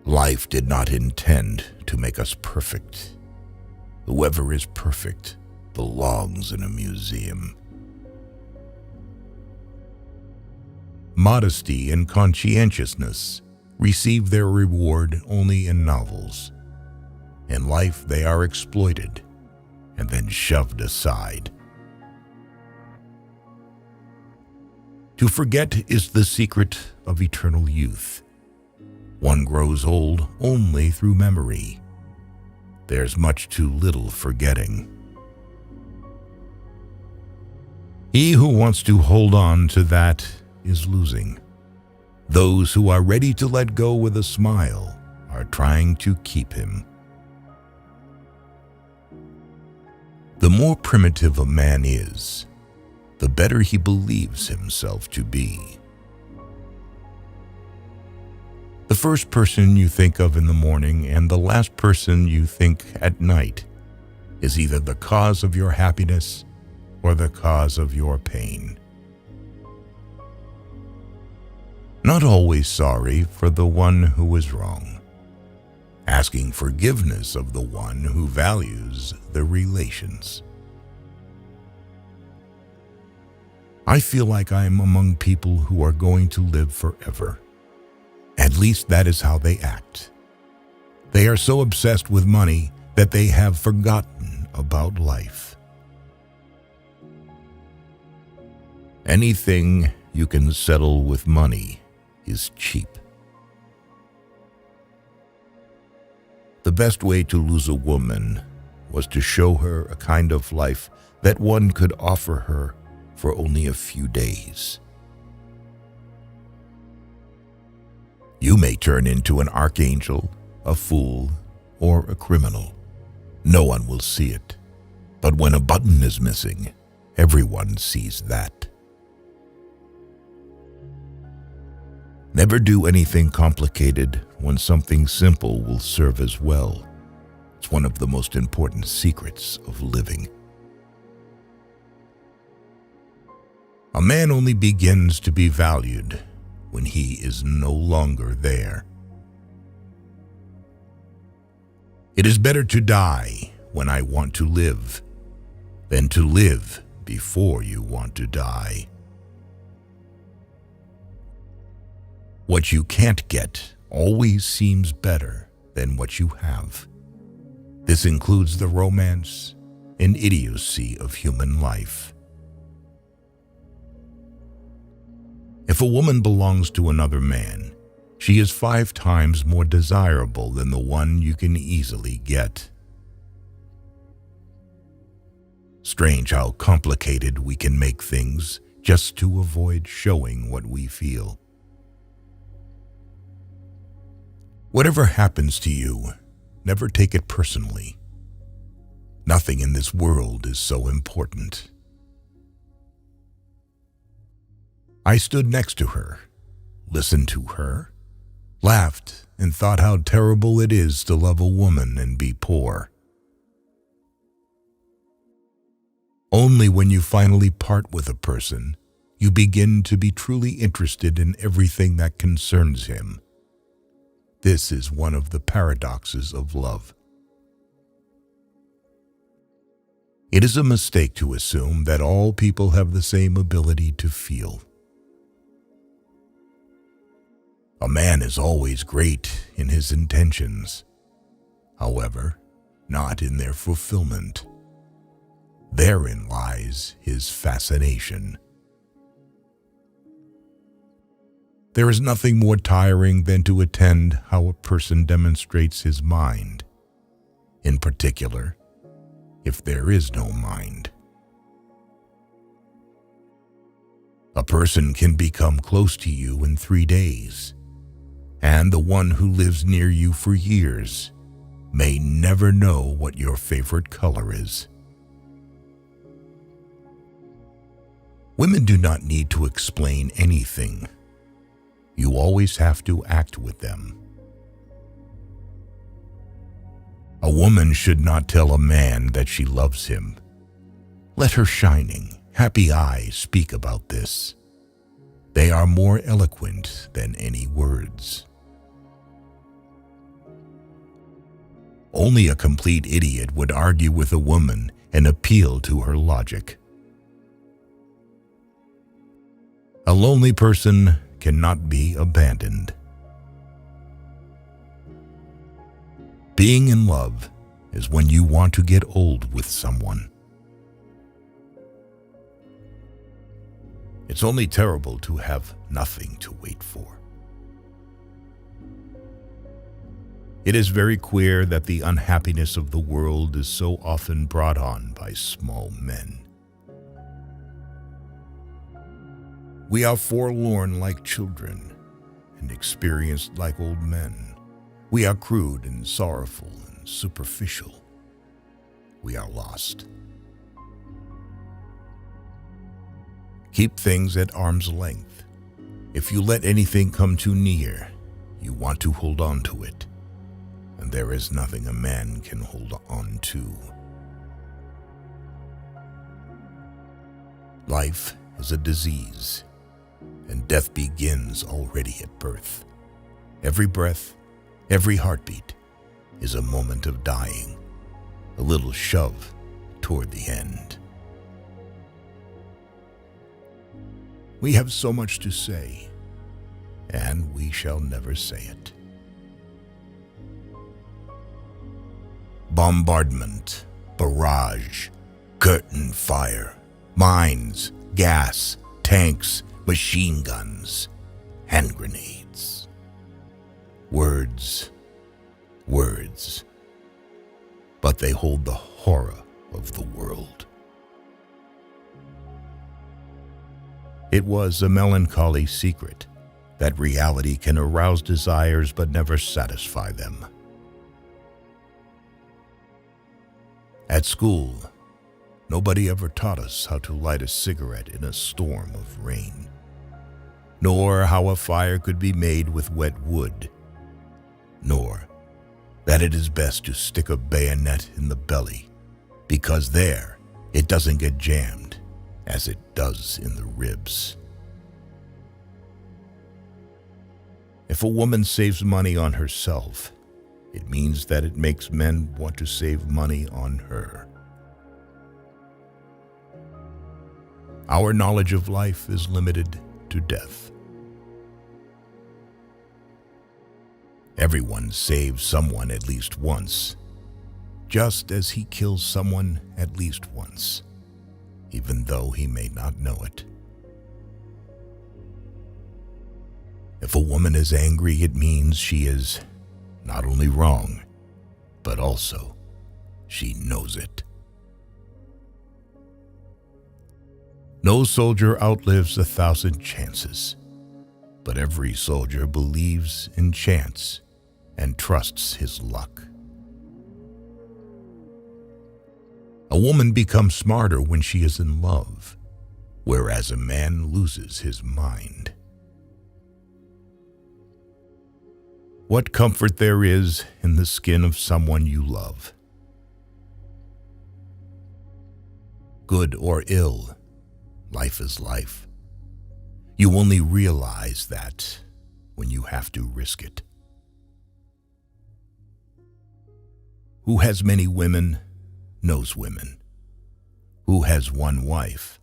Life did not intend to make us perfect. Whoever is perfect belongs in a museum. Modesty and conscientiousness receive their reward only in novels. In life, they are exploited and then shoved aside. To forget is the secret of eternal youth. One grows old only through memory. There's much too little forgetting. He who wants to hold on to that is losing. Those who are ready to let go with a smile are trying to keep him. The more primitive a man is, the better he believes himself to be. The first person you think of in the morning and the last person you think at night is either the cause of your happiness or the cause of your pain. Not always sorry for the one who is wrong, asking forgiveness of the one who values the relations. I feel like I'm among people who are going to live forever. At least that is how they act. They are so obsessed with money that they have forgotten about life. Anything you can settle with money is cheap. The best way to lose a woman was to show her a kind of life that one could offer her for only a few days. You may turn into an archangel, a fool, or a criminal. No one will see it. But when a button is missing, everyone sees that. Never do anything complicated when something simple will serve as well. It's one of the most important secrets of living. A man only begins to be valued when he is no longer there. It is better to die when I want to live than to live before you want to die. What you can't get always seems better than what you have. This includes the romance and idiocy of human life. If a woman belongs to another man, she is 5 times more desirable than the one you can easily get. Strange how complicated we can make things just to avoid showing what we feel. Whatever happens to you, never take it personally. Nothing in this world is so important. I stood next to her, listened to her, laughed, and thought how terrible it is to love a woman and be poor. Only when you finally part with a person, you begin to be truly interested in everything that concerns him. This is one of the paradoxes of love. It is a mistake to assume that all people have the same ability to feel. A man is always great in his intentions, however, not in their fulfillment. Therein lies his fascination. There is nothing more tiring than to attend how a person demonstrates his mind, in particular, if there is no mind. A person can become close to you in 3 days, and the one who lives near you for years may never know what your favorite color is. Women do not need to explain anything. You always have to act with them. A woman should not tell a man that she loves him. Let her shining, happy eyes speak about this. They are more eloquent than any words. Only a complete idiot would argue with a woman and appeal to her logic. A lonely person cannot be abandoned. Being in love is when you want to get old with someone. It's only terrible to have nothing to wait for. It is very queer that the unhappiness of the world is so often brought on by small men. We are forlorn like children and experienced like old men. We are crude and sorrowful and superficial. We are lost. Keep things at arm's length. If you let anything come too near, you want to hold on to it. And there is nothing a man can hold on to. Life is a disease, and death begins already at birth. Every breath, every heartbeat is a moment of dying, a little shove toward the end. We have so much to say, and we shall never say it. Bombardment, barrage, curtain fire, mines, gas, tanks, machine guns, hand grenades. Words, words, but they hold the horror of the world. It was a melancholy secret that reality can arouse desires but never satisfy them. At school, nobody ever taught us how to light a cigarette in a storm of rain, nor how a fire could be made with wet wood, nor that it is best to stick a bayonet in the belly, because there it doesn't get jammed as it does in the ribs. If a woman saves money on herself, it means that it makes men want to save money on her. Our knowledge of life is limited to death. Everyone saves someone at least once, just as he kills someone at least once, even though he may not know it. If a woman is angry, it means she is not only wrong, but also she knows it. No soldier outlives 1,000 chances, but every soldier believes in chance and trusts his luck. A woman becomes smarter when she is in love, whereas a man loses his mind. What comfort there is in the skin of someone you love. Good or ill, life is life. You only realize that when you have to risk it. Who has many women knows women. Who has one wife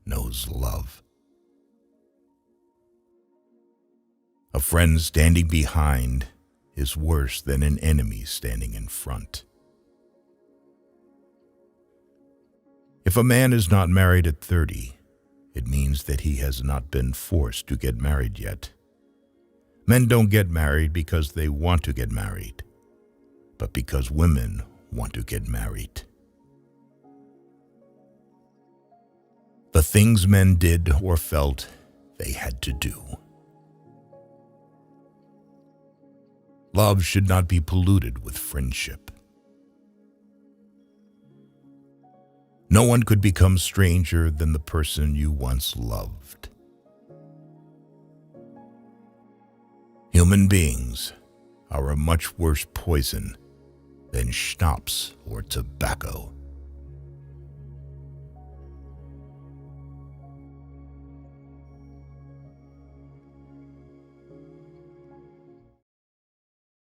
knows love. A friend standing behind is worse than an enemy standing in front. If a man is not married at 30, it means that he has not been forced to get married yet. Men don't get married because they want to get married, but because women want to get married. The things men did or felt they had to do. Love should not be polluted with friendship. No one could become stranger than the person you once loved. Human beings are a much worse poison than schnapps or tobacco.